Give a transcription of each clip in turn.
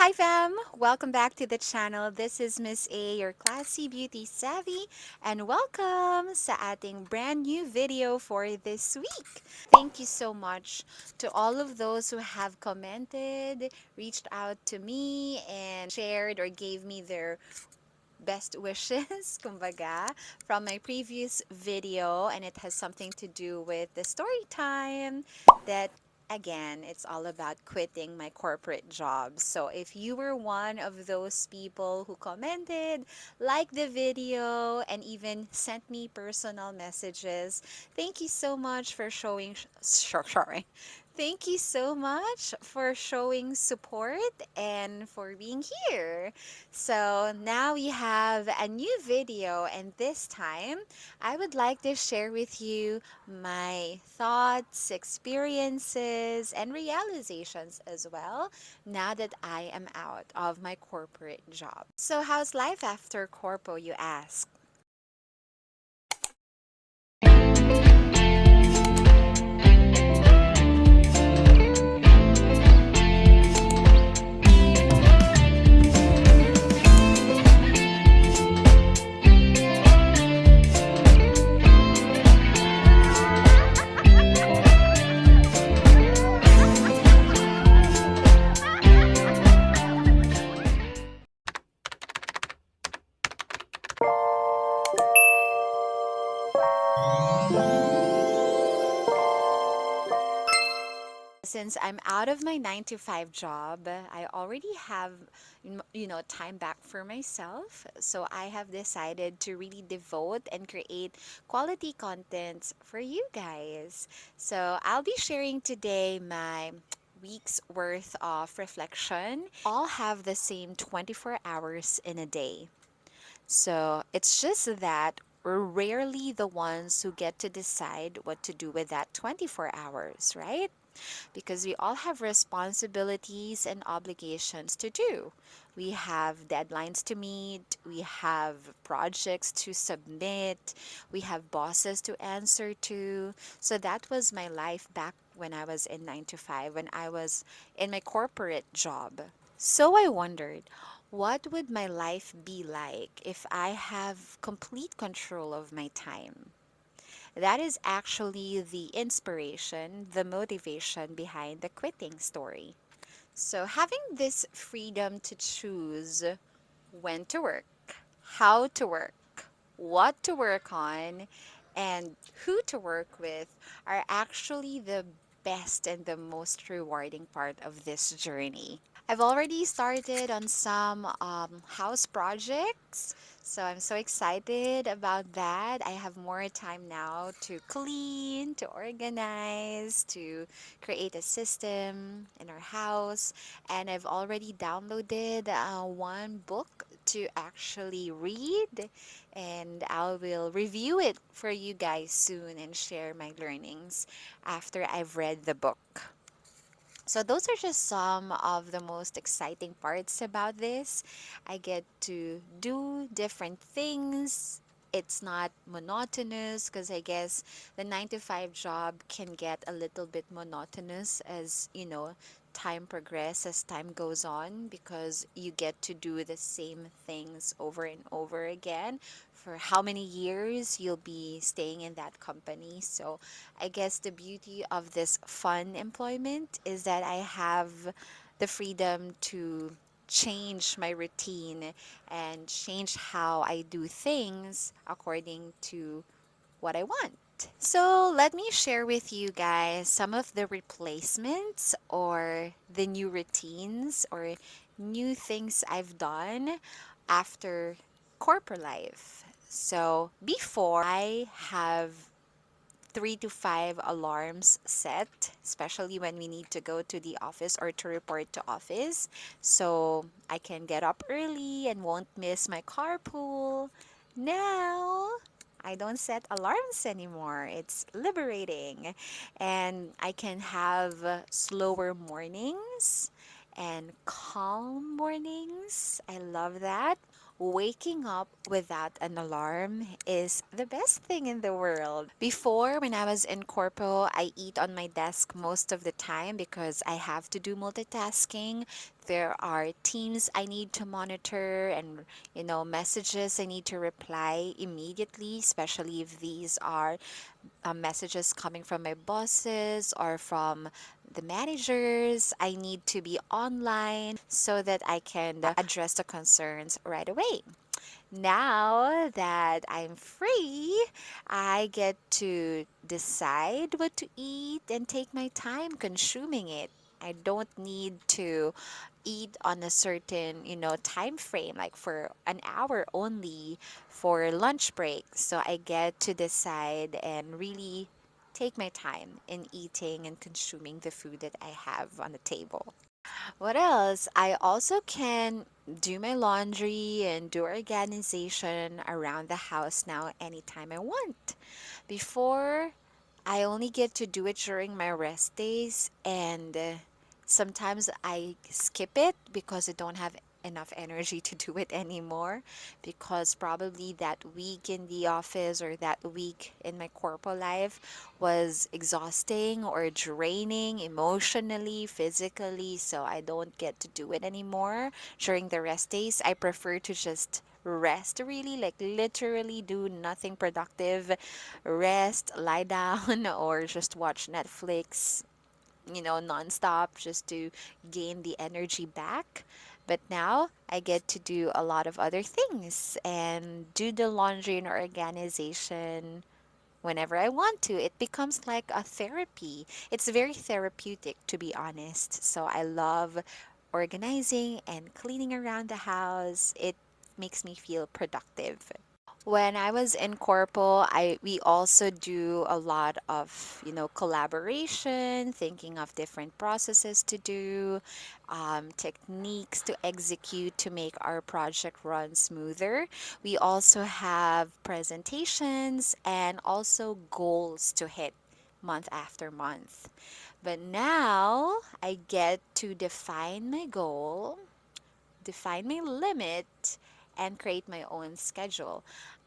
Hi fam! Welcome back to the channel. This is Miss A, your classy beauty savvy, and welcome sa ating brand new video for this week. Thank you so much to all of those who have commented, reached out to me, and shared or gave me their best wishes, kumbaga, from my previous video, and it has something to do with the story time that again, it's all about quitting my corporate job. So if you were one of those people who commented, liked the video, and even sent me personal messages, thank you so much for showing. Thank you so much for showing support and for being here. So now we have a new video, and this time I would like to share with you my thoughts, experiences, and realizations as well now that I am out of my corporate job. So, how's life after corpo, you ask? Since I'm out of my 9 to 5 job, I already have time back for myself. So I have decided to really devote and create quality content for you guys. So I'll be sharing today my week's worth of reflection. All have the same 24 hours in a day. So it's just that we're rarely the ones who get to decide what to do with that 24 hours, right? Because we all have responsibilities and obligations to do. We have deadlines to meet, we have projects to submit, we have bosses to answer to. So that was my life back when I was in 9 to 5, when I was in my corporate job. So I wondered, what would my life be like if I have complete control of my time? That is actually the inspiration, the motivation behind the quitting story. So, having this freedom to choose when to work, how to work, what to work on, and who to work with are actually the best and the most rewarding part of this journey. I've already started on some house projects, so I'm so excited about that. I have more time now to clean, to organize, to create a system in our house, and I've already downloaded one book to actually read, and I will review it for you guys soon and share my learnings after I've read the book. So those are just some of the most exciting parts about this. I get to do different things. It's not monotonous because I guess the 9 to 5 job can get a little bit monotonous as, time progresses, as time goes on, because you get to do the same things over and over again for how many years you'll be staying in that company. So I guess the beauty of this fun employment is that I have the freedom to change my routine and change how I do things according to what I want. So, let me share with you guys some of the replacements or the new routines or new things I've done after corporate life. So, before I have 3 to 5 alarms set, especially when we need to go to the office or to report to office. So I can get up early and won't miss my carpool. Now, I don't set alarms anymore. It's liberating. And I can have slower mornings and calm mornings. I love that. waking up without an alarm is the best thing in the world. Before, when I was in corpo, I eat on my desk most of the time because I have to do multitasking. There are teams I need to monitor and, messages I need to reply immediately, especially if these are messages coming from my bosses or from the managers. I need to be online so that I can address the concerns right away. Now that I'm free, I get to decide what to eat and take my time consuming it. I don't need to eat on a certain, time frame, like for an hour only for lunch break. So I get to decide and really take my time in eating and consuming the food that I have on the table. What else? I also can do my laundry and do organization around the house now anytime I want. Before, I only get to do it during my rest days, and sometimes I skip it because I don't have enough energy to do it anymore, because probably that week in the office or that week in my corporate life was exhausting or draining emotionally, physically, so I don't get to do it anymore during the rest days. I prefer to just rest, really, like literally do nothing productive, rest, lie down, or just watch Netflix, nonstop, just to gain the energy back. But now I get to do a lot of other things and do the laundry and organization whenever I want to. It becomes like a therapy. It's very therapeutic, to be honest. So I love organizing and cleaning around the house. It makes me feel productive. When I was in corpo, I we also do a lot of, collaboration, thinking of different processes to do, techniques to execute to make our project run smoother. We also have presentations and also goals to hit month after month. But now I get to define my goal, define my limit, and create my own schedule.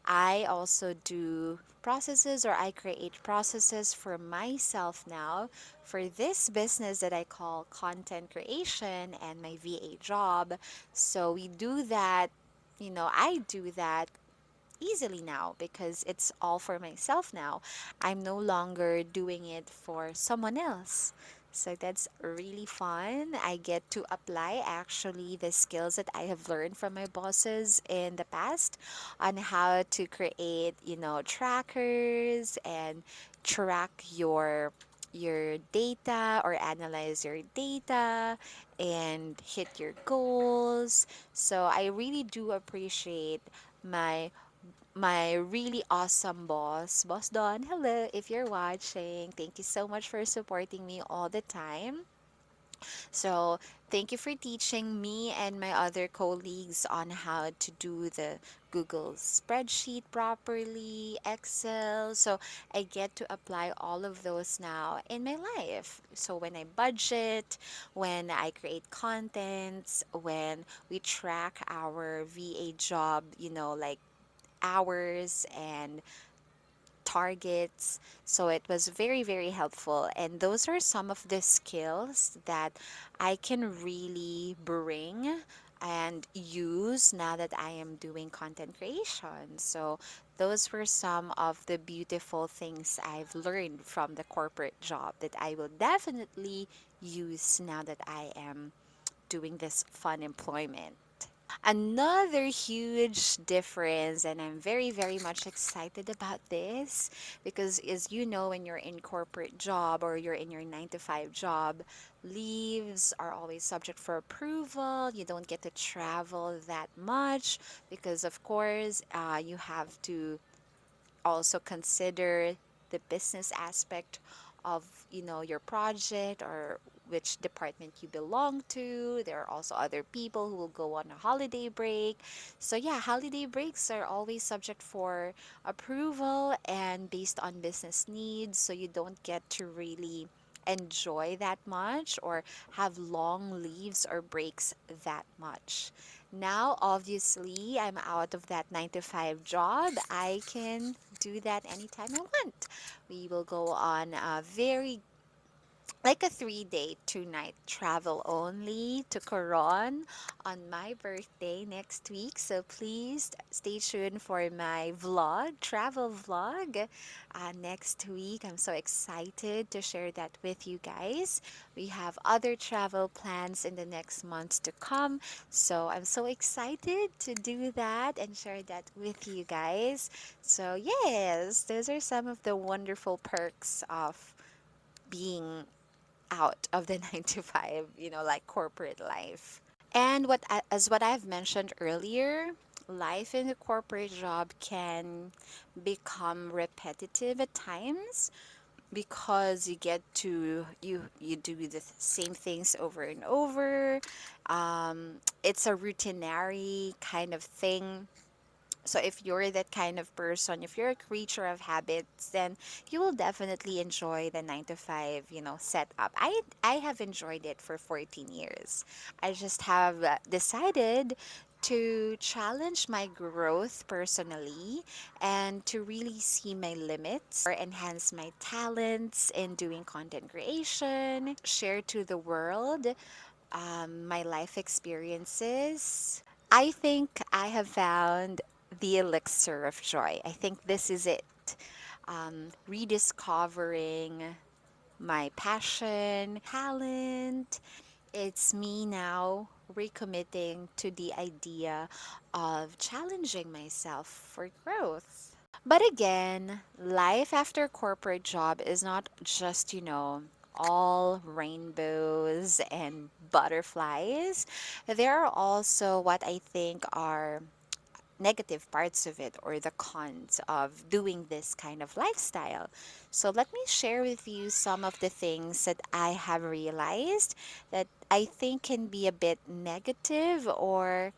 I also do processes, or I create processes for myself now for this business that I call content creation and my VA job. So we do that, I do that easily now because it's all for myself now. I'm no longer doing it for someone else. So that's really fun. I get to apply actually the skills that I have learned from my bosses in the past on how to create, trackers and track your data or analyze your data and hit your goals. So I really do appreciate my my really awesome boss, Boss Don. Hello, if you're watching. Thank you so much for supporting me all the time. So, thank you for teaching me and my other colleagues on how to do the Google spreadsheet properly, Excel. So, I get to apply all of those now in my life. So, when I budget, when I create contents, when we track our VA job, like hours and targets. So it was very, very helpful. And those are some of the skills that I can really bring and use now that I am doing content creation. So those were some of the beautiful things I've learned from the corporate job that I will definitely use now that I am doing this fun employment. Another huge difference, and I'm very, very much excited about this because, as you know, when you're in corporate job or you're in your 9 to 5 job, leaves are always subject for approval. You don't get to travel that much because, of course, you have to also consider the business aspect of your project or which department you belong to. There are also other people who will go on a holiday break. So yeah, holiday breaks are always subject for approval and based on business needs, so you don't get to really enjoy that much or have long leaves or breaks that much. Now, obviously, I'm out of that 9 to 5 job. I can do that anytime I want. We will go on a very like a 3 day 2 night travel only to Coron on my birthday next week. So please stay tuned for my vlog, travel vlog, next week. I'm so excited to share that with you guys. We have other travel plans in the next months to come. So I'm so excited to do that and share that with you guys. So yes, those are some of the wonderful perks of being out of the 9 to 5, like corporate life. And as what I've mentioned earlier, life in a corporate job can become repetitive at times because you get to you do the same things over and over. It's a routinary kind of thing. So if you're that kind of person, if you're a creature of habits, then you will definitely enjoy the 9 to 5, setup. I have enjoyed it for 14 years. I just have decided to challenge my growth personally and to really see my limits or enhance my talents in doing content creation, share to the world my life experiences. I think I have found the elixir of joy. I think this is it. Rediscovering my passion, talent. It's me now recommitting to the idea of challenging myself for growth. But again, life after corporate job is not just, all rainbows and butterflies. There are also what I think are negative parts of it or the cons of doing this kind of lifestyle. So let me share with you some of the things that I have realized that I think can be a bit negative or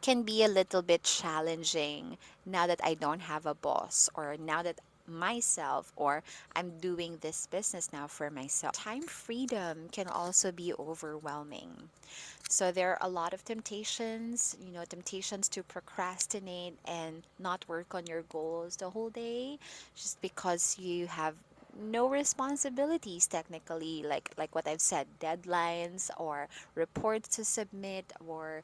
can be a little bit challenging now that I don't have a boss or now that myself or I'm doing this business now for myself. Time freedom can also be overwhelming. So there are a lot of temptations, temptations to procrastinate and not work on your goals the whole day just because you have no responsibilities technically, like what I've said, deadlines or reports to submit or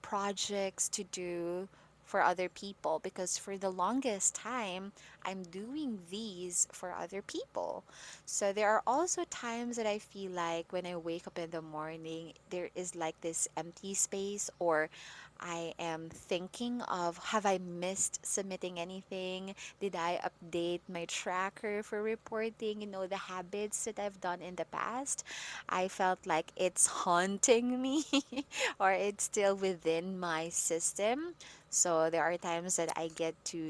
projects to do for other people, because for the longest time I'm doing these for other people. So there are also times that I feel like when I wake up in the morning, there is like this empty space, or I am thinking of, have I missed submitting anything? Did I update my tracker for reporting? The habits that I've done in the past. I felt like it's haunting me or it's still within my system. So there are times that I get to,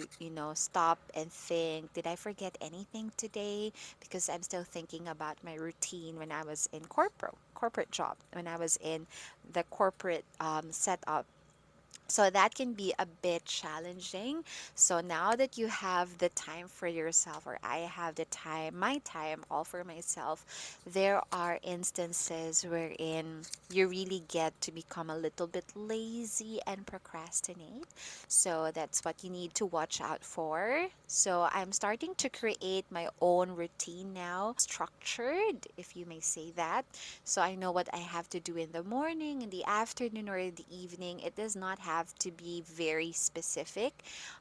stop and think, did I forget anything today? Because I'm still thinking about my routine when I was in corporate job, when I was in the corporate setup. So that can be a bit challenging. So now that you have the time for yourself, or I have the time, my time all for myself, there are instances wherein you really get to become a little bit lazy and procrastinate. So that's what you need to watch out for. So I'm starting to create my own routine now, structured, if you may say that. So I know what I have to do in the morning, in the afternoon, or in the evening. It does not have to be very specific.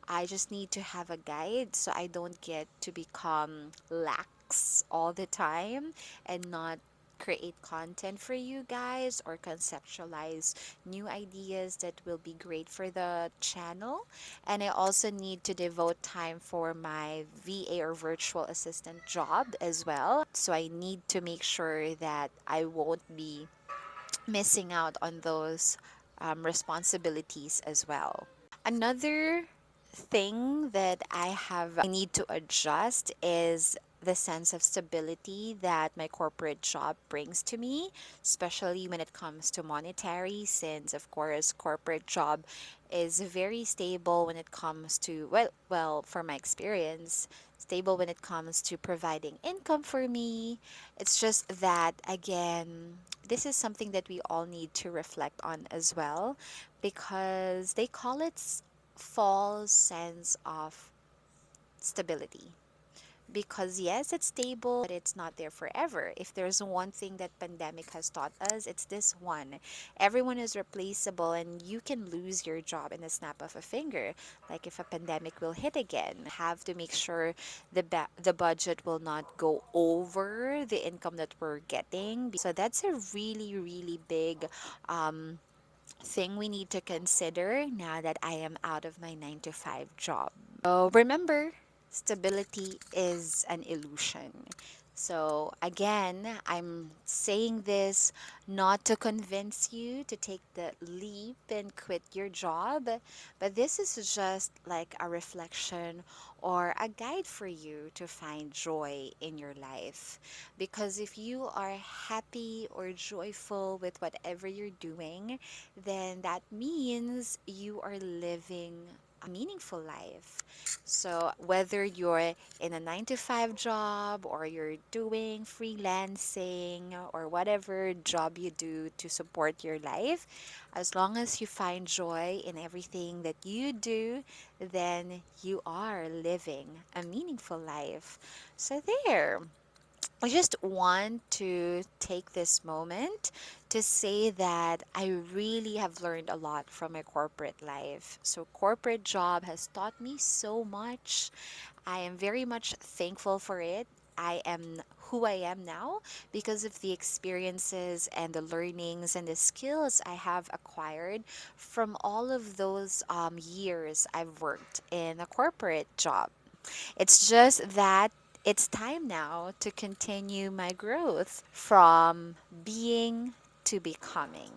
I just need to have a guide so I don't get to become lax all the time and not create content for you guys or conceptualize new ideas that will be great for the channel. And I also need to devote time for my VA or virtual assistant job as well. So I need to make sure that I won't be missing out on those responsibilities as well. Another thing that I need to adjust is the sense of stability that my corporate job brings to me, especially when it comes to monetary, since of course corporate job is very stable when it comes to for my experience, stable when it comes to providing income for me. It's just that again, this is something that we all need to reflect on as well, because they call it false sense of stability, because yes, it's stable, but it's not there forever. If there's one thing that pandemic has taught us, it's this one: everyone is replaceable and you can lose your job in a snap of a finger. Like if a pandemic will hit again, have to make sure the budget will not go over the income that we're getting. So that's a really really big um thing we need to consider now that I am out of my 9 to 5 job. So remember, stability is an illusion. So again, I'm saying this not to convince you to take the leap and quit your job, but this is just like a reflection or a guide for you to find joy in your life. Because if you are happy or joyful with whatever you're doing, then that means you are living a meaningful life. So, whether you're in a 9 to 5 job or you're doing freelancing or whatever job you do to support your life, as long as you find joy in everything that you do, then you are living a meaningful life. So, there. I just want to take this moment to say that I really have learned a lot from my corporate life. So, corporate job has taught me so much. I am very much thankful for it. I am who I am now because of the experiences and the learnings and the skills I have acquired from all of those years I've worked in a corporate job. It's just that it's time now to continue my growth from being to becoming.